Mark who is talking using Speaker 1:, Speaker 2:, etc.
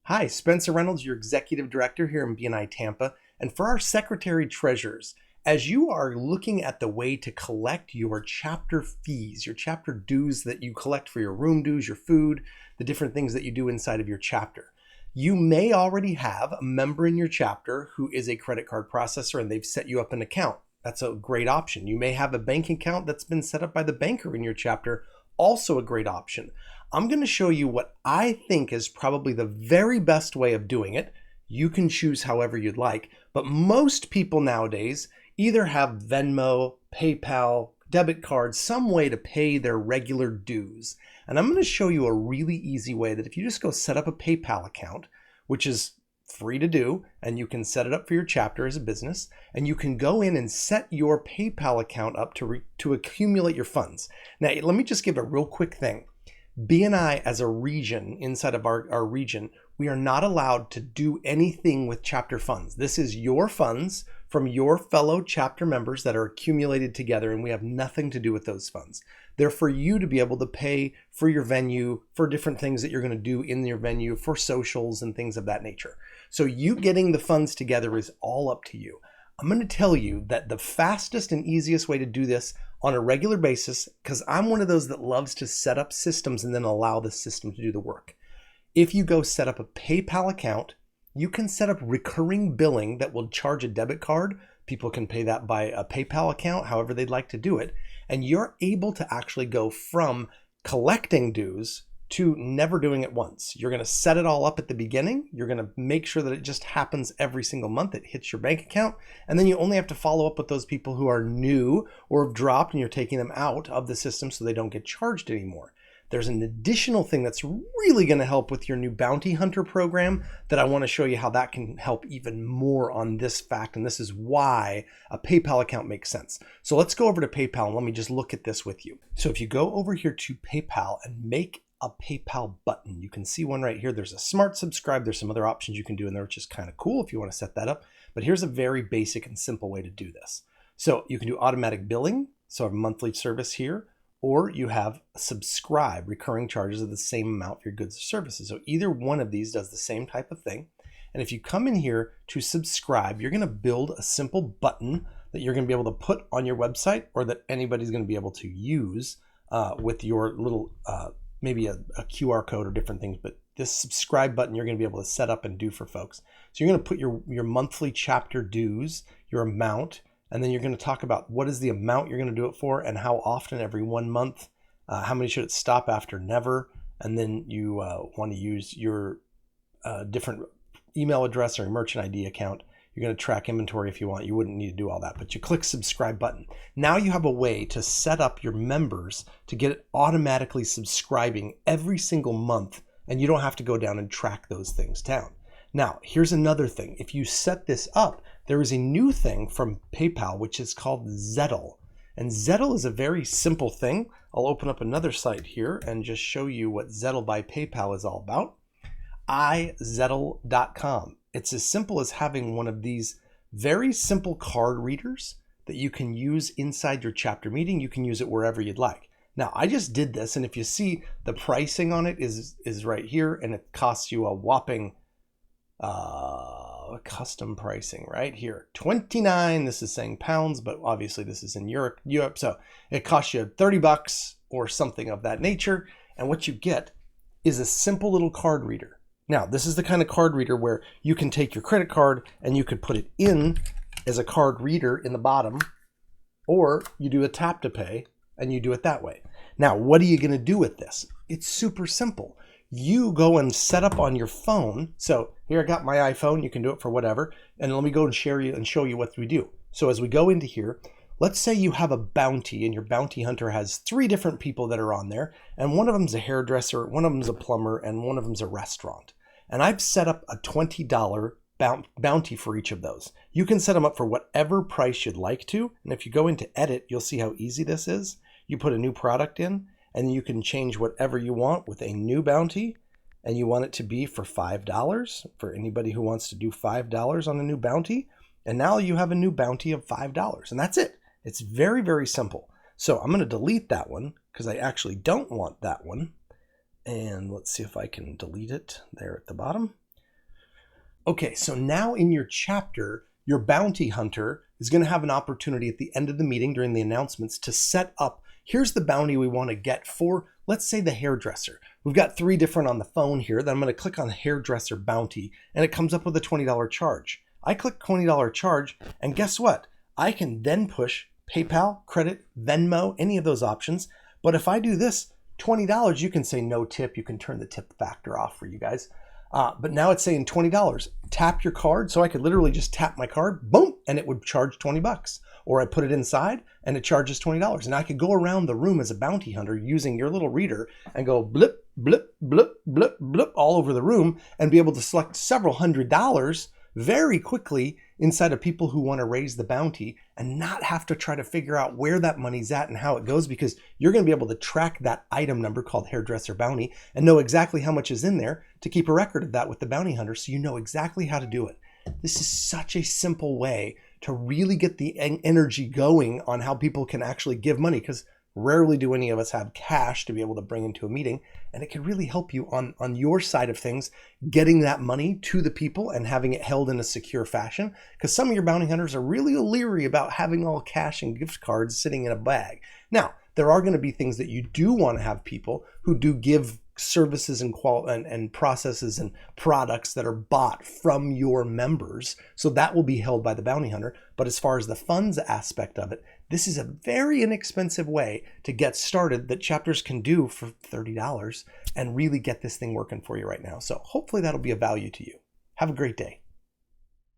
Speaker 1: Hi, Spencer Reynolds, your Executive Director here in BNI Tampa. And for our Secretary Treasurers, as you are looking at the way to collect your chapter fees, your chapter dues that you collect for your room dues, your food, the different things that you do inside of your chapter, you may already have a member in your chapter who is a credit card processor and they've set you up an account. That's a great option. You may have a bank account that's been set up by the banker in your chapter, also a great option. I'm going to show you what I think is probably the very best way of doing it. You can choose however you'd like, but most people nowadays either have Venmo, PayPal, debit cards, some way to pay their regular dues. And I'm going to show you a really easy way that if you just go set up a PayPal account, which is free to do, and you can set it up for your chapter as a business, and you can go in and set your PayPal account up to accumulate your funds. Now, let me just give a real quick thing. BNI as a region, inside of our region, we are not allowed to do anything with chapter funds. This is your funds from your fellow chapter members that are accumulated together, and we have nothing to do with those funds. They're for you to be able to pay for your venue, for different things that you're going to do in your venue, for socials and things of that nature. So you getting the funds together is all up to you. I'm going to tell you that the fastest and easiest way to do this on a regular basis, because I'm one of those that loves to set up systems and then allow the system to do the work. If you go set up a PayPal account, you can set up recurring billing that will charge a debit card. People can pay that by a PayPal account, however they'd like to do it. And you're able to actually go from collecting dues to never doing it once. You're going to set it all up at the beginning. You're going to make sure that it just happens every single month. It hits your bank account. And then you only have to follow up with those people who are new or have dropped, and you're taking them out of the system so they don't get charged anymore. There's an additional thing that's really going to help with your new bounty hunter program that I want to show you how that can help even more on this fact. And this is why a PayPal account makes sense. So let's go over to PayPal and let me just look at this with you. So if you go over here to PayPal and make a PayPal button, you can see one right here. There's a smart subscribe. There's some other options you can do in there, which is kind of cool if you want to set that up. But here's a very basic and simple way to do this. So you can do automatic billing, so a monthly service here, or you have subscribe, recurring charges of the same amount for your goods or services. So either one of these does the same type of thing. And if you come in here to subscribe, you're going to build a simple button that you're going to be able to put on your website, or that anybody's going to be able to use with your little maybe a QR code or different things. But this subscribe button you're going to be able to set up and do for folks. So you're going to put your monthly chapter dues, your amount, and then you're going to talk about what is the amount you're going to do it for and how often, every 1 month, how many should it stop after, never. And then you want to use your different email address or your merchant ID account. You're going to track inventory if you want. You wouldn't need to do all that, but you click subscribe button. Now you have a way to set up your members to get it automatically subscribing every single month, and you don't have to go down and track those things down. Now, here's another thing. If you set this up, there is a new thing from PayPal, which is called Zettel. And Zettel is a very simple thing. I'll open up another site here and just show you what Zettel by PayPal is all about. iZettel.com. It's as simple as having one of these very simple card readers that you can use inside your chapter meeting. You can use it wherever you'd like. Now, I just did this, and if you see, the pricing on it is right here, and it costs you a whopping custom pricing right here, 29. This is saying pounds, but obviously this is in Europe. So it costs you $30 or something of that nature. And what you get is a simple little card reader. Now, this is the kind of card reader where you can take your credit card and you could put it in as a card reader in the bottom, or you do a tap to pay and you do it that way. Now, what are you going to do with this? It's super simple. You go and set up on your phone. So here I got my iPhone. You can do it for whatever. And let me go and show you what we do. So as we go into here, let's say you have a bounty and your bounty hunter has 3 different people that are on there. And one of them's a hairdresser, one of them's a plumber, and one of them's a restaurant. And I've set up a $20 bounty for each of those. You can set them up for whatever price you'd like to. And if you go into edit, you'll see how easy this is. You put a new product in, and you can change whatever you want with a new bounty. And you want it to be for $5 for anybody who wants to do $5 on a new bounty. And now you have a new bounty of $5, and that's it. It's very, very simple. So I'm going to delete that one because I actually don't want that one. And let's see if I can delete it there at the bottom. Okay, so now in your chapter, your bounty hunter is going to have an opportunity at the end of the meeting during the announcements to set up, here's the bounty we want to get for, let's say, the hairdresser. We've got 3 different on the phone here. Then I'm going to click on hairdresser bounty, and it comes up with a $20 charge. I click $20 charge, and guess what? I can then push PayPal, credit, Venmo, any of those options. But if I do this, $20, you can say no tip. You can turn the tip factor off for you guys. But now it's saying $20. Tap your card. So I could literally just tap my card, boom, and it would charge $20. Or I put it inside and it charges $20. And I could go around the room as a bounty hunter using your little reader and go blip, blip, blip, blip, blip all over the room and be able to select several $100s very quickly inside of people who want to raise the bounty and not have to try to figure out where that money's at and how it goes, because you're going to be able to track that item number called hairdresser bounty and know exactly how much is in there to keep a record of that with the bounty hunter, so you know exactly how to do it. This is such a simple way to really get the energy going on how people can actually give money, because rarely do any of us have cash to be able to bring into a meeting, and it can really help you on your side of things, getting that money to the people and having it held in a secure fashion, because some of your bounty hunters are really leery about having all cash and gift cards sitting in a bag. Now, there are going to be things that you do want to have people who do give services and processes and products that are bought from your members. So that will be held by the bounty hunter. But as far as the funds aspect of it, this is a very inexpensive way to get started that chapters can do for $30 and really get this thing working for you right now. So hopefully that'll be of value to you. Have a great day.